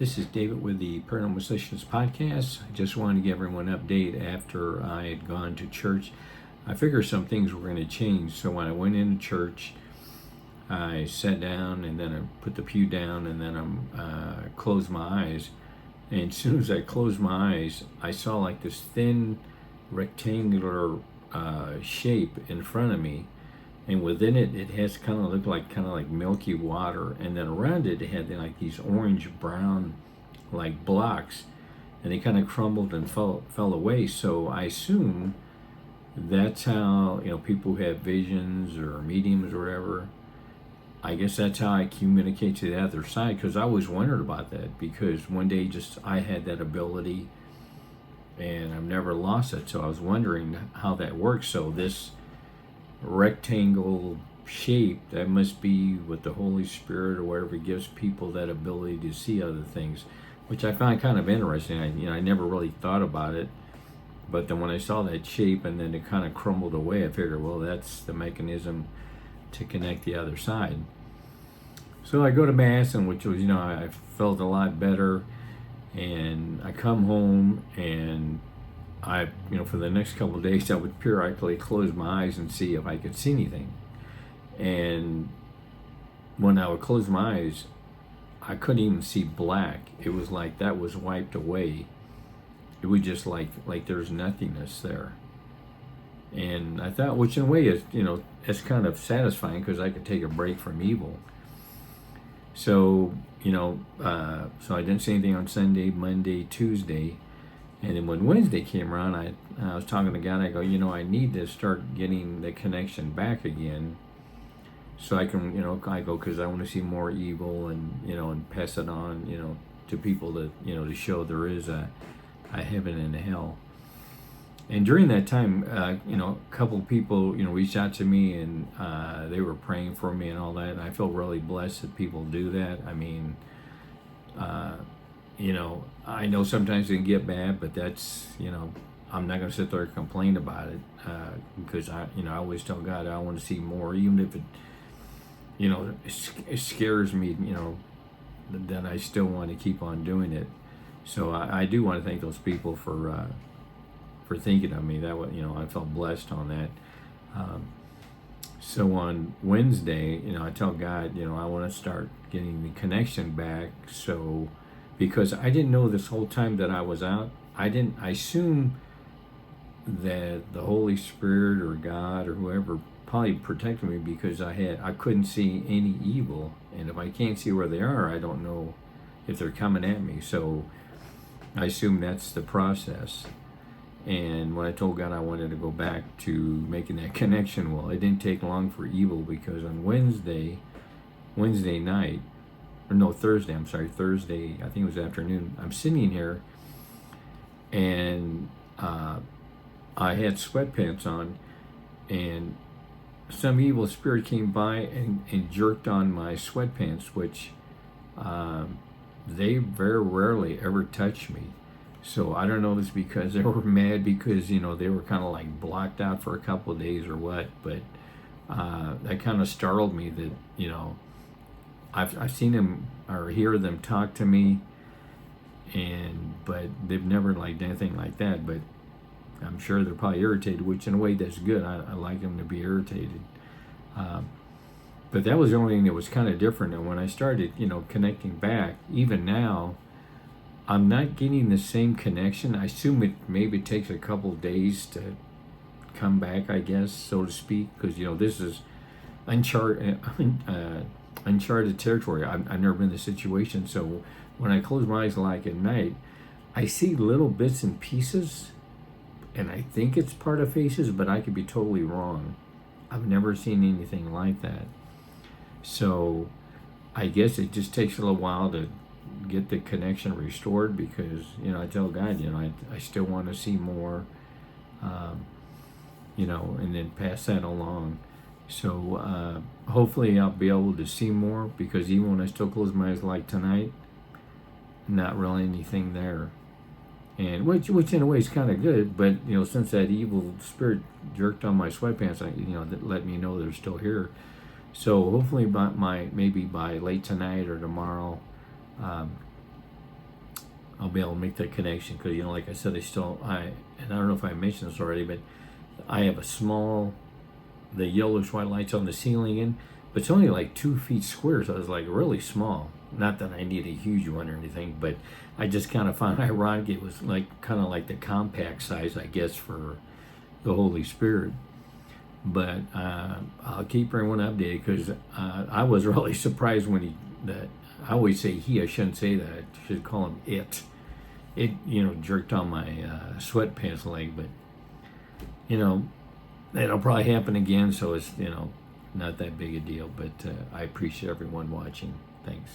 This is David with the Paranormal Sessions podcast. I just wanted to give everyone an update after I had gone to church. I figured some things were going to change. So when I went into church, I sat down and then I put the pew down and then I closed my eyes. And as soon as I closed my eyes, I saw like this thin rectangular shape in front of me. And within it, it has looked like milky water, and then around it, it had like these orange brown like blocks, and they kind of crumbled and fell away. So I assume that's how people who have visions or mediums or whatever. I guess that's how I communicate to the other side, because I always wondered about that, because one day just I had that ability, and I've never lost it. So I was wondering how that works. So this rectangle shape, that must be what the Holy Spirit or whatever gives people that ability to see other things, which I found kind of interesting. I never really thought about it, but then when I saw that shape and then it kind of crumbled away, I figured, well, that's the mechanism to connect the other side. So I go to mass, and which was, I felt a lot better, and I come home, and I, for the next couple of days, I would periodically close my eyes and see if I could see anything. And when I would close my eyes, I couldn't even see black. It was like that was wiped away. It was just like there's nothingness there. And I thought, which in a way is, it's kind of satisfying, because I could take a break from evil. So, so I didn't see anything on Sunday, Monday, Tuesday. And then when Wednesday came around, I was talking to God. I go, I need to start getting the connection back again, so I can, I go, because I want to see more evil, and and pass it on, to people that to show there is a heaven and a hell. And during that time, a couple of people reached out to me, and they were praying for me and all that. And I feel really blessed that people do that. I mean, I know sometimes it can get bad, but that's, I'm not going to sit there and complain about it, because I always tell God I want to see more, even if it scares me, then I still want to keep on doing it. So I do want to thank those people for thinking of me. That was, I felt blessed on that. So on Wednesday, I tell God, I want to start getting the connection back. So, because I didn't know this whole time that I was out, I assume that the Holy Spirit or God or whoever probably protected me, because I couldn't see any evil, and if I can't see where they are, I don't know if they're coming at me. So I assume that's the process. And when I told God I wanted to go back to making that connection, well, it didn't take long for evil, because on Thursday, I think it was afternoon, I'm sitting here, and I had sweatpants on, and some evil spirit came by and jerked on my sweatpants, which they very rarely ever touch me. So I don't know if it's because they were mad because, they were kind of like blocked out for a couple of days or what, but that kind of startled me that, I've seen them or hear them talk to me, but they've never done anything like that. But I'm sure they're probably irritated, which in a way that's good. I like them to be irritated. But that was the only thing that was kind of different. And when I started, connecting back, even now, I'm not getting the same connection. I assume it maybe takes a couple of days to come back, I guess, so to speak, because this is uncharted territory. I've never been in this situation. So when I close my eyes like at night, I see little bits and pieces, and I think it's part of faces, but I could be totally wrong. I've never seen anything like that. So I guess it just takes a little while to get the connection restored, because I tell God, I still want to see more, and then pass that along. So hopefully I'll be able to see more, because even when I still close my eyes like tonight, not really anything there. And which in a way is kind of good, but since that evil spirit jerked on my sweatpants, that let me know they're still here. So hopefully maybe by late tonight or tomorrow, I'll be able to make that connection because, you know, like I said, and I don't know if I mentioned this already, but I have the yellowish white lights on the ceiling, but it's only like 2 feet square, so it's like really small. Not that I need a huge one or anything, but I just kind of found ironic. It was like kind of like the compact size, I guess, for the Holy Spirit. But I'll keep everyone updated because I was really surprised when I always say he, I shouldn't say that. I should call him it. It, you know, jerked on my sweatpants leg, but, you know, it'll probably happen again, so it's, you know, not that big a deal. But I appreciate everyone watching. Thanks.